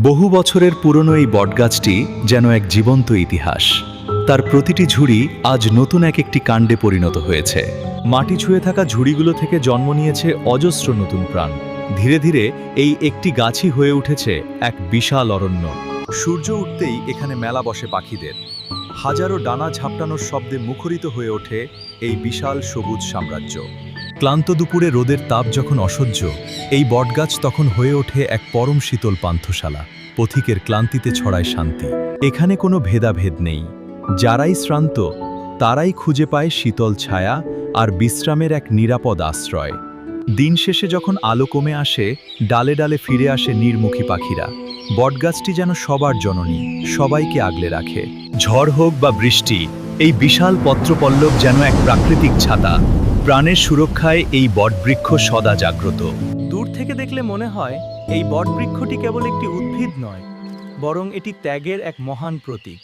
বহু বছরের পুরনো এই বটগাছটি যেন এক জীবন্ত ইতিহাস। তার প্রতিটি ঝুড়ি আজ নতুন একটি কাণ্ডে পরিণত হয়েছে। মাটি ছুঁয়ে থাকা ঝুড়িগুলো থেকে জন্ম নিয়েছে অজস্র নতুন প্রাণ। ধীরে ধীরে এই একটি গাছই হয়ে উঠেছে এক বিশাল অরণ্য। সূর্য উঠতেই এখানে মেলা বসে পাখিদের। হাজারো ডানা ঝাপটানোর শব্দে মুখরিত হয়ে ওঠে এই বিশাল সবুজ সাম্রাজ্য। ক্লান্ত দুপুরে রোদের তাপ যখন অসহ্য, এই বটগাছ তখন হয়ে ওঠে এক পরম শীতল পান্থশালা। পথিকের ক্লান্তিতে ছড়ায় শান্তি। এখানে কোনো ভেদাভেদ নেই। যারাই শ্রান্ত তারাই খুঁজে পায় শীতল ছায়া আর বিশ্রামের এক নিরাপদ আশ্রয়। দিন শেষে যখন আলো কমে আসে, ডালে ডালে ফিরে আসে নীড়মুখী পাখিরা। বটগাছটি যেন সবার জননী, সবাইকে আগলে রাখে। ঝড় হোক বা বৃষ্টি, এই বিশাল পত্রপল্লব যেন এক প্রাকৃতিক ছাতা। প্রাণের সুরক্ষায় এই বটবৃক্ষ সদা জাগ্রত। দূর থেকে দেখলে মনে হয় এই বটবৃক্ষটি কেবল একটি উদ্ভিদ নয়, বরং এটি ত্যাগের এক মহান প্রতীক।